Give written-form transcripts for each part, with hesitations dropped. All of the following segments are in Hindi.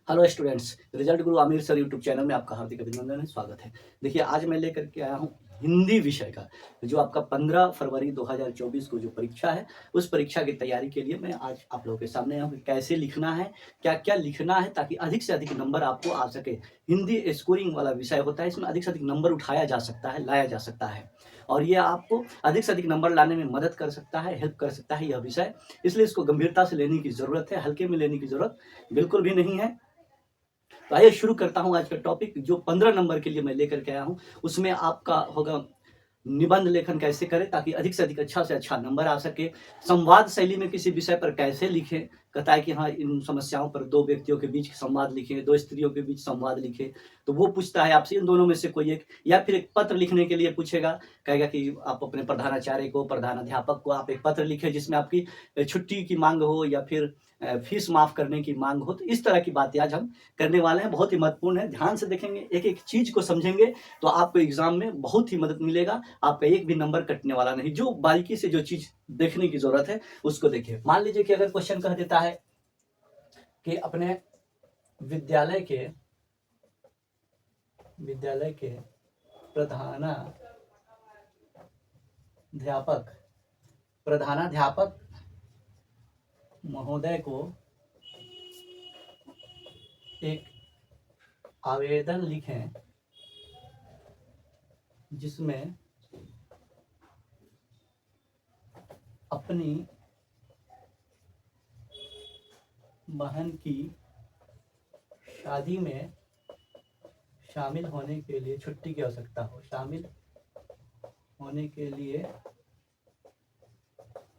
हेलो स्टूडेंट्स, रिजल्ट गुरु आमिर सर यूट्यूब चैनल में आपका हार्दिक अभिनंदन है, स्वागत है। देखिए, आज मैं लेकर के आया हूँ हिंदी विषय का जो आपका 15 फरवरी 2024 को जो परीक्षा है, उस परीक्षा की तैयारी के लिए मैं आज आप लोगों के सामने आया हूँ कि कैसे लिखना है, क्या-क्या लिखना है ताकि अधिक से अधिक नंबर आपको आ सके। हिंदी स्कोरिंग वाला विषय होता है, इसमें अधिक से अधिक नंबर उठाया जा सकता है, लाया जा सकता है और ये आपको अधिक से अधिक नंबर लाने में मदद कर सकता है, हेल्प कर सकता है यह विषय। इसलिए इसको गंभीरता से लेने की ज़रूरत है, हल्के में लेने की ज़रूरत बिल्कुल भी नहीं है। तो आइए शुरू करता हूँ आज का टॉपिक जो 15 नंबर के लिए मैं लेकर के आया हूँ। उसमें आपका होगा निबंध लेखन कैसे करें ताकि अधिक से अधिक अच्छा से अच्छा नंबर आ सके। संवाद शैली में किसी विषय पर कैसे लिखें, कहता है कि हाँ, इन समस्याओं पर 2 व्यक्तियों के बीच संवाद लिखें, 2 स्त्रियों के बीच संवाद लिखें। तो वो पूछता है आपसे इन दोनों में से कोई एक, या फिर एक पत्र लिखने के लिए पूछेगा, कहेगा कि आप अपने प्रधानाचार्य को, प्रधानाध्यापक को आप एक पत्र लिखें जिसमें आपकी छुट्टी की मांग हो या फिर फीस माफ करने की मांग हो। तो इस तरह की बातें आज हम करने वाले हैं, बहुत ही महत्वपूर्ण है। ध्यान से देखेंगे, एक-एक चीज को समझेंगे तो आपको एग्जाम में बहुत ही मदद मिलेगा, आपका एक भी नंबर कटने वाला नहीं। जो बारीकी से जो चीज देखने की जरूरत है उसको देखिए। मान लीजिए कि अगर क्वेश्चन कह देता है कि अपने विद्यालय के प्रधानाध्यापक प्रधानाध्यापक महोदय को एक आवेदन लिखें जिसमें अपनी बहन की शादी में शामिल होने के लिए छुट्टी की आवश्यकता हो। शामिल होने के लिए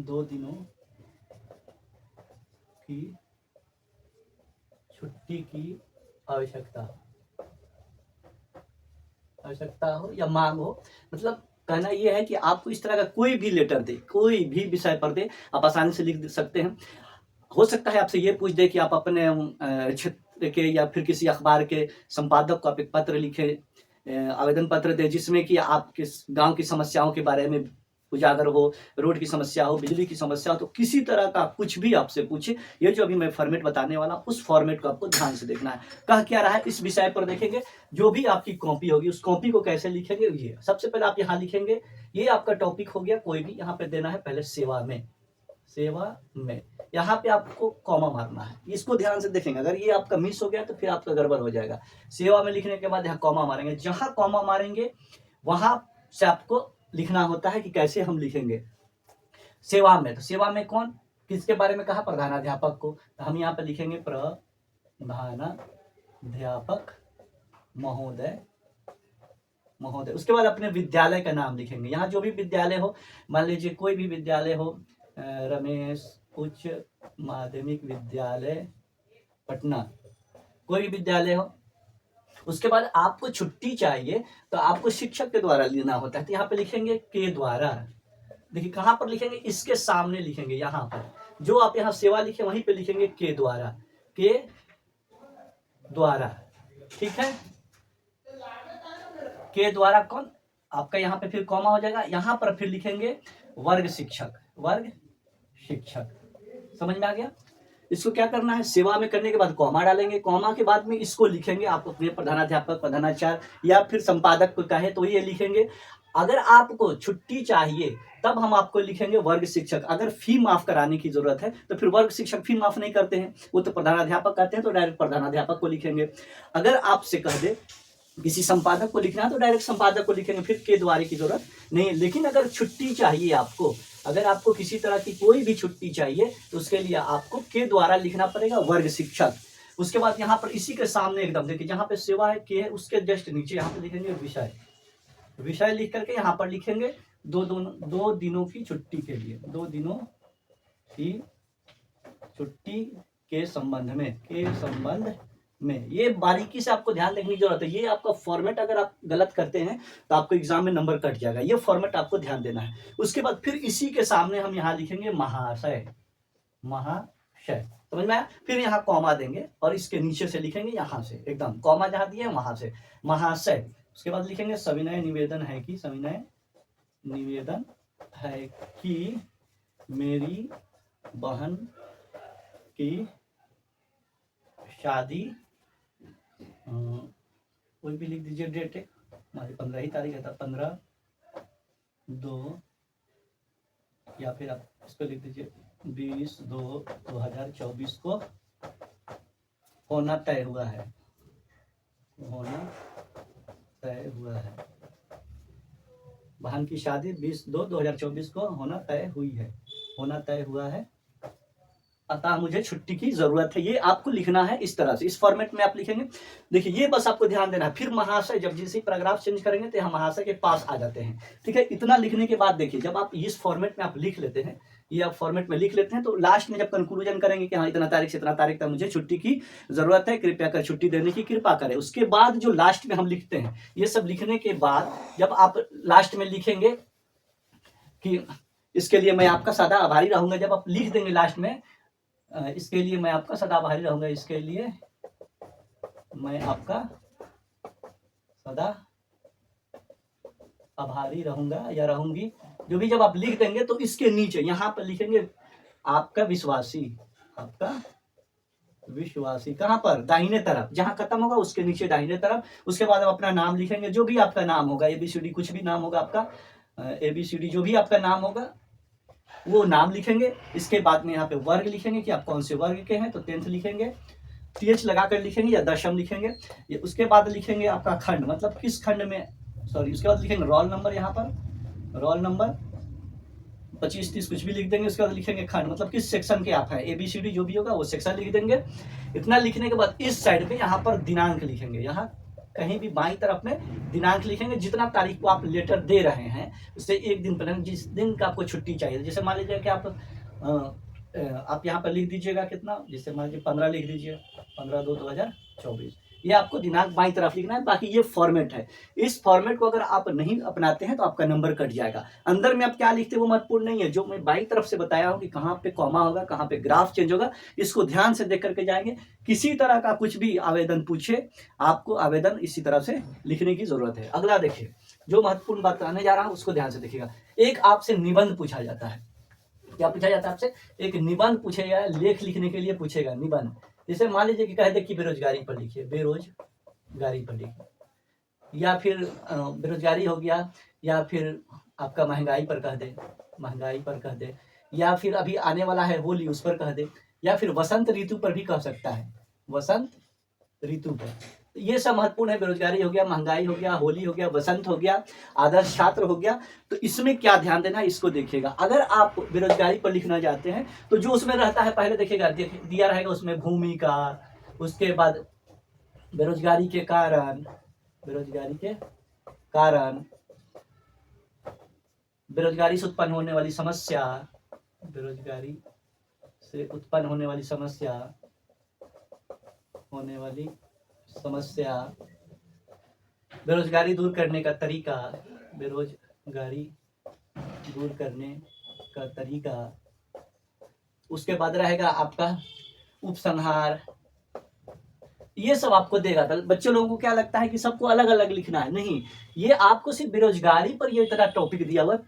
2 दिनों की छुट्टी की आवश्यकता हो या मांग हो। मतलब कहना यह है कि आपको इस तरह का कोई भी लेटर दे, कोई भी विषय पर दे, आप आसानी से लिख सकते हैं। हो सकता है आपसे ये पूछ दे कि आप अपने क्षेत्र के या फिर किसी अखबार के संपादक को आप एक पत्र लिखे, आवेदन पत्र दे जिसमें कि आपके गांव की समस्याओं के बारे में उजागर हो, रोड की समस्या हो, बिजली की समस्या हो, तो किसी तरह का कुछ भी आपसे पूछे, ये जो अभी मैं फॉर्मेट बताने वाला हूं उस फॉर्मेट को आपको ध्यान से देखना है। कह क्या रहा है इस विषय पर देखेंगे। जो भी आपकी कॉपी होगी उस कॉपी को कैसे लिखेंगे, ये सबसे पहले आप यहाँ लिखेंगे। ये आपका टॉपिक हो गया, कोई भी यहाँ पे देना है पहले सेवा में यहाँ पे आपको कॉमा मारना है। इसको ध्यान से देखेंगे, अगर ये आपका मिस हो गया तो फिर आपका गड़बड़ हो जाएगा। सेवा में लिखने के बाद यहाँ कॉमा मारेंगे, जहां कॉमा मारेंगे वहां से आपको लिखना होता है कि कैसे हम लिखेंगे। सेवा में, तो सेवा में कौन, किसके बारे में कहा, प्रधानाध्यापक को। तो हम यहाँ पे लिखेंगे प्रधानाध्यापक महोदय। उसके बाद अपने विद्यालय का नाम लिखेंगे। यहाँ जो भी विद्यालय हो, मान लीजिए कोई भी विद्यालय हो, रमेश उच्च माध्यमिक विद्यालय पटना, कोई भी विद्यालय हो। उसके बाद आपको छुट्टी चाहिए तो आपको शिक्षक के द्वारा लेना होता है, तो यहाँ पे लिखेंगे के द्वारा। देखिए कहां पर लिखेंगे, इसके सामने लिखेंगे, यहाँ पर जो आप यहाँ सेवा लिखे वहीं पे लिखेंगे के द्वारा, ठीक है। के द्वारा कौन, आपका यहाँ पे फिर कॉमा हो जाएगा, यहाँ पर फिर लिखेंगे वर्ग शिक्षक। समझ में आ गया। इसको क्या करना है, सेवा में करने के बाद कॉमा डालेंगे, कॉमा के बाद में इसको लिखेंगे। आप अपने प्रधानाध्यापक, प्रधानाचार्य या फिर संपादक को कहे तो ये लिखेंगे। अगर आपको छुट्टी चाहिए तब हम आपको लिखेंगे वर्ग शिक्षक। अगर फी माफ कराने की जरूरत है तो फिर वर्ग शिक्षक फी माफ नहीं करते हैं, वो तो प्रधानाध्यापक कहते हैं, तो डायरेक्ट प्रधानाध्यापक को लिखेंगे। अगर आपसे कह दे किसी संपादक को लिखना है तो डायरेक्ट संपादक को लिखेंगे, फिर के द्वारे की जरूरत नहीं। लेकिन अगर छुट्टी चाहिए आपको, अगर आपको किसी तरह की कोई भी छुट्टी चाहिए तो उसके लिए आपको के द्वारा लिखना पड़ेगा, वर्ग शिक्षक। उसके बाद यहाँ पर इसी के सामने एकदम देखिए, जहाँ पे सेवा है के है उसके जस्ट नीचे यहाँ पे लिखेंगे विषय लिख करके यहाँ पर लिखेंगे 2 दिनों की छुट्टी के लिए, 2 दिनों की छुट्टी के संबंध में। ये बारीकी से आपको ध्यान रखने की जरूरत है। ये आपका फॉर्मेट अगर आप गलत करते हैं तो आपको एग्जाम में नंबर कट जाएगा, ये फॉर्मेट आपको ध्यान देना है। उसके बाद फिर इसी के सामने हम यहाँ लिखेंगे महाशय। समझ में आया। फिर यहाँ कॉमा देंगे और इसके नीचे से लिखेंगे, यहाँ से एकदम कॉमा जहाँ दिए वहां से महाशय। उसके बाद लिखेंगे सविनय निवेदन है कि मेरी बहन की शादी कोई भी लिख दीजिए डेट, हमारी 15 ही तारीख है, 15/2, या फिर आप इसको लिख दीजिए 20/2/2024 को होना तय हुआ है, होना तय हुआ है। बहन की शादी 20/2/2024 को होना तय हुई है, होना तय हुआ है, अतः मुझे छुट्टी की जरूरत है। ये आपको लिखना है इस तरह से, इस फॉर्मेट में आप लिखेंगे। देखिए ये बस आपको ध्यान देना है। फिर महाशय, जब जिस पैराग्राफ चेंज करेंगे तो हम महाशय के पास आ जाते हैं। ठीक है, इतना लिखने के बाद देखिए, जब आप इस फॉर्मेट में आप लिख लेते हैं, ये आप फॉर्मेट में लिख लेते हैं, तो लास्ट में जब कंक्लूजन करेंगे कि हाँ इतना तारीख से इतना तारीख तक मुझे छुट्टी की जरूरत है, कृपया कर छुट्टी देने की कृपा करें, उसके बाद जो लास्ट में हम लिखते हैं, ये सब लिखने के बाद जब आप लास्ट में लिखेंगे कि इसके लिए मैं आपका सदा आभारी रहूंगा, जब आप लिख देंगे लास्ट में इसके लिए मैं आपका सदा आभारी रहूंगा, इसके लिए मैं आपका सदा आभारी रहूंगा या रहूंगी, जो भी जब आप लिख देंगे तो इसके नीचे यहां पर लिखेंगे आपका विश्वासी, आपका विश्वासी। कहां पर? दाहिने तरफ, जहां खत्म होगा उसके नीचे दाहिने तरफ। उसके बाद आप अपना नाम लिखेंगे, जो भी आपका नाम होगा, ABCD कुछ भी नाम होगा आपका, ABCD जो भी आपका नाम होगा वो नाम लिखेंगे। इसके बाद में यहाँ पे वर्ग लिखेंगे कि आप कौन से वर्ग के हैं, तो 10th लिखेंगे, TH लगाकर लिखेंगे या दशम लिखेंगे। उसके बाद लिखेंगे आपका खंड, मतलब किस खंड में, सॉरी, उसके बाद लिखेंगे रोल नंबर, यहाँ पर रोल नंबर 25-30 कुछ भी लिख देंगे। उसके बाद लिखेंगे खंड, मतलब किस सेक्शन के आप हैं, ABCD जो भी होगा वो सेक्शन लिख देंगे। इतना लिखने के बाद इस साइड पे यहाँ पर दिनांक लिखेंगे, यहाँ कहीं भी बाईं तरफ में दिनांक लिखेंगे, जितना तारीख को आप लेटर दे रहे हैं उससे एक दिन पहले, जिस दिन का आपको छुट्टी चाहिए। जैसे मान लीजिए कि आप यहाँ पर लिख दीजिएगा कितना, जैसे मान लीजिए 15 लिख दीजिए, 15/2/2024, ये आपको दिनांक बाईं तरफ लिखना है। बाकी ये फॉर्मेट है, इस फॉर्मेट को अगर आप नहीं अपनाते हैं तो आपका नंबर कट जाएगा। अंदर में आप क्या लिखते हैं वो महत्वपूर्ण नहीं है, जो मैं बाईं तरफ से बताया हूँ कि कहाँ पे कॉमा होगा, कहाँ पे ग्राफ चेंज होगा, इसको ध्यान से देख करके जाएंगे। किसी तरह का कुछ भी आवेदन पूछे, आपको आवेदन इसी तरह से लिखने की जरूरत है। अगला देखिए, जो महत्वपूर्ण बात कहने जा रहा हूँ उसको ध्यान से देखिएगा। एक आपसे निबंध पूछा जाता है, क्या पूछा जाता है आपसे? एक निबंध पूछेगा, लेख लिखने के लिए पूछेगा निबंध। जैसे मान लीजिए कि कह दे कि बेरोजगारी पर लिखिए, बेरोजगारी पर लिखिए, या फिर बेरोजगारी हो गया, या फिर आपका महंगाई पर कह दे, महंगाई पर कह दे, या फिर अभी आने वाला है होली उस पर कह दे, या फिर वसंत ऋतु पर भी कह सकता है, वसंत ऋतु पर। ये सब महत्वपूर्ण है। बेरोजगारी हो गया, महंगाई हो गया, होली हो गया, वसंत हो गया, आदर्श छात्र हो गया। तो इसमें क्या ध्यान देना है इसको देखिएगा। अगर आप बेरोजगारी पर लिखना चाहते हैं तो जो उसमें रहता है पहले देखिएगा, दिया रहेगा उसमें भूमिका, उसके बाद बेरोजगारी के कारण, बेरोजगारी के कारण, बेरोजगारी से उत्पन्न होने वाली समस्या, बेरोजगारी से उत्पन्न होने वाली समस्या, होने वाली समस्या, बेरोजगारी दूर करने का तरीका, बेरोजगारी दूर करने का तरीका। उसके बाद रहेगा आपका उपसंहार। ये सब आपको देगा। बच्चे लोगों को क्या लगता है कि सबको अलग अलग लिखना है, नहीं, ये आपको सिर्फ बेरोजगारी पर ये तरह टॉपिक दिया हुआ है,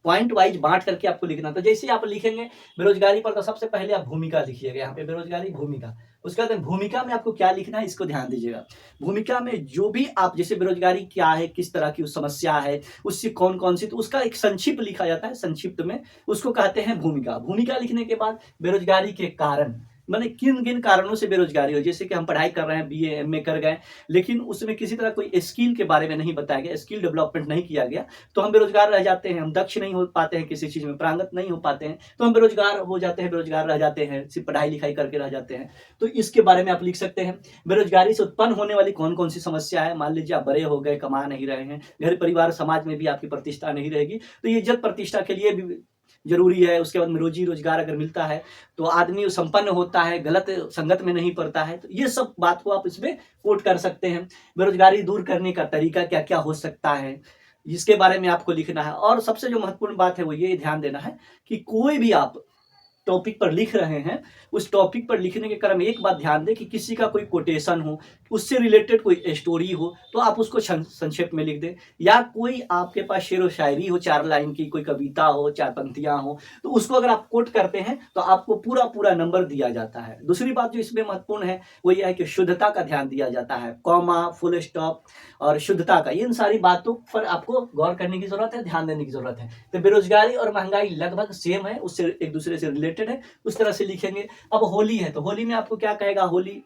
पॉइंट वाइज बांट करके आपको लिखना। तो जैसे आप लिखेंगे बेरोजगारी पर, तो सबसे पहले आप भूमिका लिखिएगा, यहाँ पे बेरोजगारी भूमिका। उसके बाद भूमिका में आपको क्या लिखना है इसको ध्यान दीजिएगा। भूमिका में जो भी आप, जैसे बेरोजगारी क्या है, किस तरह की समस्या है, उससे कौन कौन सी, तो उसका एक संक्षिप्त लिखा जाता है, संक्षिप्त में उसको कहते हैं भूमिका। भूमिका लिखने के बाद बेरोजगारी के कारण, मैंने किन किन कारणों से बेरोजगारी हो, जैसे कि हम पढ़ाई कर रहे हैं, BA MA कर गए, लेकिन उसमें किसी तरह कोई स्किल के बारे में नहीं बताया गया, स्किल डेवलपमेंट नहीं किया गया, तो हम बेरोजगार रह जाते हैं, हम दक्ष नहीं हो पाते हैं, किसी चीज में प्रांगत नहीं हो पाते हैं, तो हम बेरोजगार हो जाते हैं, बेरोजगार रह जाते हैं, सिर्फ पढ़ाई लिखाई करके रह जाते हैं। तो इसके बारे में आप लिख सकते हैं। बेरोजगारी से उत्पन्न होने वाली कौन कौन सी समस्या है, मान लीजिए आप बड़े हो गए, कमा नहीं रहे हैं, घर परिवार समाज में भी आपकी प्रतिष्ठा नहीं रहेगी, तो ये इज्जत प्रतिष्ठा के लिए भी जरूरी है। उसके बाद में रोजी रोजगार अगर मिलता है तो आदमी संपन्न होता है, गलत संगत में नहीं पड़ता है। तो ये सब बात को आप इसमें कोट कर सकते हैं। बेरोजगारी दूर करने का तरीका क्या क्या हो सकता है, इसके बारे में आपको लिखना है। और सबसे जो महत्वपूर्ण बात है वो ये ध्यान देना है कि कोई भी आप टॉपिक पर लिख रहे हैं, उस टॉपिक पर लिखने के क्रम में एक बात ध्यान दें कि किसी का कोई कोटेशन हो, उससे रिलेटेड कोई स्टोरी हो तो आप उसको संक्षेप में लिख दें, या कोई आपके पास शेर व शायरी हो 4 लाइन की, कोई कविता हो, 4 पंक्तियां हो, तो उसको अगर आप कोट करते हैं तो आपको पूरा पूरा नंबर दिया जाता है। दूसरी बात जो इसमें महत्वपूर्ण है वो यह है कि शुद्धता का ध्यान दिया जाता है, कॉमा, फुल स्टॉप और शुद्धता का, इन सारी बातों पर आपको गौर करने की जरूरत है, ध्यान देने की जरूरत है। तो बेरोजगारी और महंगाई लगभग सेम है, उससे एक दूसरे से रिलेटेड है, उस तरह से लिखेंगे। अब होली है तो होली में आपको क्या कहेगा, होली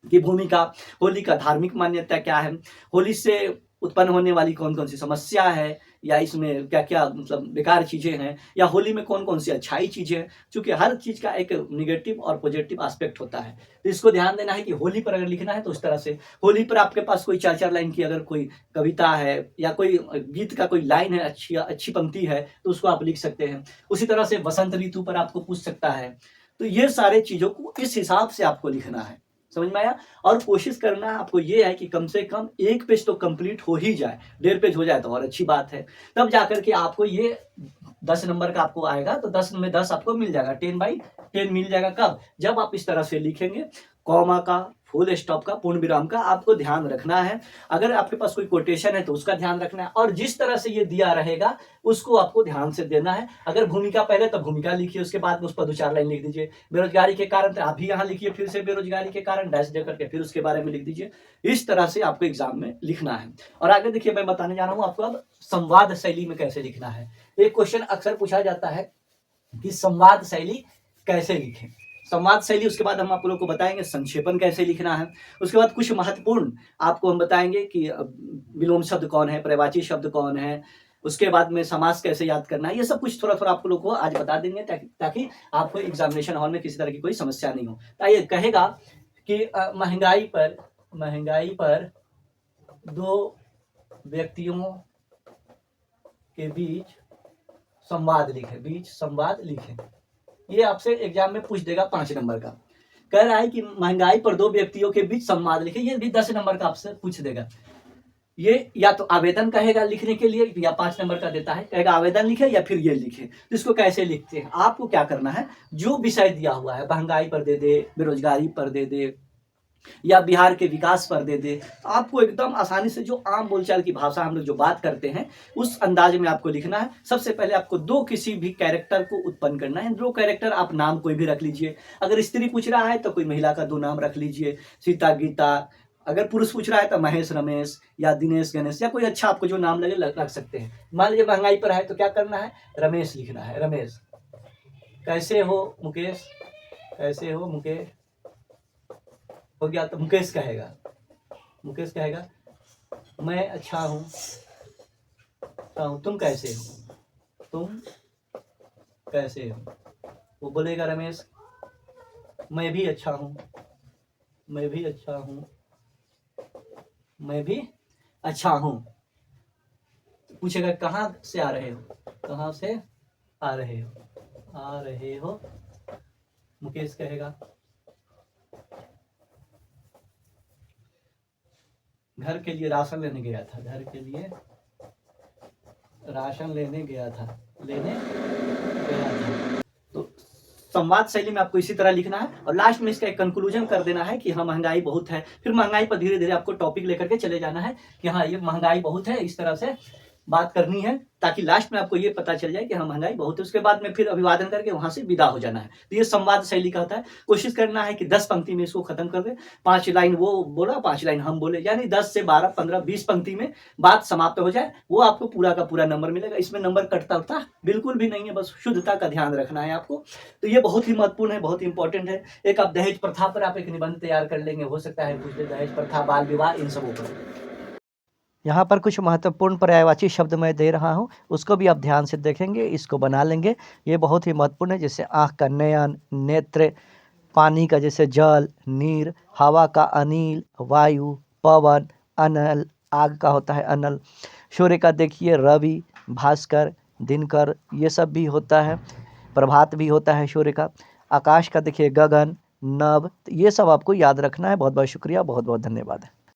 की भूमिका, होली का धार्मिक मान्यता क्या है, होली से उत्पन्न होने वाली कौन कौन सी समस्या है, या इसमें क्या क्या मतलब बेकार चीजें हैं, या होली में कौन कौन सी अच्छाई चीजें हैं। चूंकि हर चीज का एक निगेटिव और पॉजिटिव एस्पेक्ट होता है, तो इसको ध्यान देना है कि होली पर अगर लिखना है तो उस तरह से, होली पर आपके पास कोई 4-4 लाइन की अगर कोई कविता है या कोई गीत का कोई लाइन है, अच्छी अच्छी पंक्ति है, तो उसको आप लिख सकते हैं। उसी तरह से वसंत ऋतु पर आपको पूछ सकता है। तो ये सारे चीजों को इस हिसाब से आपको लिखना है, समझ में आया। और कोशिश करना आपको ये है कि कम से कम 1 पेज तो कंप्लीट हो ही जाए, 1.5 पेज हो जाए तो और अच्छी बात है, तब जाकर के आपको ये 10 नंबर का आपको आएगा, तो 10 में 10 आपको मिल जाएगा, 10/10 मिल जाएगा। कब? जब आप इस तरह से लिखेंगे, कॉमा का, फुल स्टॉप का, पूर्ण विराम का आपको ध्यान रखना है। अगर आपके पास कोई कोटेशन है तो उसका ध्यान रखना है, और जिस तरह से ये दिया रहेगा उसको आपको ध्यान से देना है। अगर भूमिका पहले तो भूमिका लिखिए, उसके बाद में उस पर 2-4 लाइन लिख दीजिए। बेरोजगारी के कारण तो आप भी यहाँ लिखिए, फिर से बेरोजगारी के कारण डैश दे करके फिर उसके बारे में लिख दीजिए। इस तरह से आपको एग्जाम में लिखना है। और आगे देखिए, मैं बताने जा रहा हूँ आपको अब संवाद शैली में कैसे लिखना है। एक क्वेश्चन अक्सर पूछा जाता है कि संवाद शैली कैसे लिखें। संवाद शैली, उसके बाद हम आप लोगों को बताएंगे संक्षेपण कैसे लिखना है। उसके बाद कुछ महत्वपूर्ण आपको हम बताएंगे कि विलोम शब्द कौन है, पर्यायवाची शब्द कौन है, उसके बाद में समास कैसे याद करना है। ये सब कुछ थोड़ा थोड़ा आप लोगों को आज बता देंगे, ताकि आपको एग्जामिनेशन हॉल में किसी तरह की कोई समस्या नहीं हो। तो ये कहेगा कि महंगाई पर 2 व्यक्तियों के बीच संवाद लिखें। ये आपसे एग्जाम में पूछ देगा 5 नंबर का। कह रहा है कि महंगाई पर 2 व्यक्तियों के बीच संवाद लिखे, ये भी 10 नंबर का आपसे पूछ देगा। ये या तो आवेदन कहेगा लिखने के लिए, या 5 नंबर का देता है, कहेगा आवेदन लिखे या फिर ये लिखे। तो इसको कैसे लिखते हैं, आपको क्या करना है, जो विषय दिया हुआ है, महंगाई पर दे दे, बेरोजगारी पर दे दे, या बिहार के विकास पर दे दे, आपको एकदम आसानी से जो आम बोलचाल की भाषा हम लोग जो बात करते हैं उस अंदाज में आपको लिखना है। सबसे पहले आपको 2 किसी भी कैरेक्टर को उत्पन्न करना है। 2 कैरेक्टर, आप नाम कोई भी रख लीजिए। अगर स्त्री पूछ रहा है तो कोई महिला का 2 नाम रख लीजिए, सीता, गीता। अगर पुरुष पूछ रहा है तो महेश, रमेश, या दिनेश, गणेश, या कोई अच्छा आपको जो नाम लगे रख सकते हैं। मान लीजिए महंगाई पर है तो क्या करना है, रमेश लिखना है। रमेश, कैसे हो मुकेश, कैसे हो मुकेश, हो गया। तो मुकेश कहेगा मैं अच्छा हूँ, तुम कैसे हो, वो बोलेगा रमेश मैं भी अच्छा हूँ, पूछेगा कहाँ से आ रहे हो, मुकेश कहेगा घर के लिए राशन लेने गया था, तो संवाद शैली में आपको इसी तरह लिखना है। और लास्ट में इसका एक कंक्लूजन कर देना है कि हाँ महंगाई बहुत है। फिर महंगाई पर धीरे धीरे आपको टॉपिक लेकर के चले जाना है कि हाँ ये महंगाई बहुत है, इस तरह से बात करनी है, ताकि लास्ट में आपको ये पता चल जाए कि हाँ महंगाई बहुत है। उसके बाद में फिर अभिवादन करके वहां से विदा हो जाना है। तो ये संवाद शैली का होता है। कोशिश करना है कि 10 पंक्ति में इसको खत्म कर दे। 5 लाइन वो बोला, 5 लाइन हम बोले, यानी 10 से 12, 15, 20 पंक्ति में बात समाप्त हो जाए, वो आपको पूरा का पूरा नंबर मिलेगा। इसमें नंबर कटता उठता बिल्कुल भी नहीं है, बस शुद्धता का ध्यान रखना है आपको। तो ये बहुत ही महत्वपूर्ण है, बहुत ही इंपॉर्टेंट है। एक आप दहेज प्रथा पर आप एक निबंध तैयार कर लेंगे, हो सकता है कुछ दहेज प्रथा, बाल विवाह, इन सबों पर। यहाँ पर कुछ महत्वपूर्ण पर्यायवाची शब्द मैं दे रहा हूँ, उसको भी आप ध्यान से देखेंगे, इसको बना लेंगे। ये बहुत ही महत्वपूर्ण है, जैसे आँख का नयन, नेत्र, पानी का जैसे जल, नीर, हवा का अनिल, वायु, पवन, अनल, आग का होता है अनल, सूर्य का देखिए रवि, भास्कर, दिनकर, ये सब भी होता है, प्रभात भी होता है सूर्य का, आकाश का देखिए गगन, नभ। ये सब आपको याद रखना है। बहुत बहुत शुक्रिया, बहुत बहुत धन्यवाद।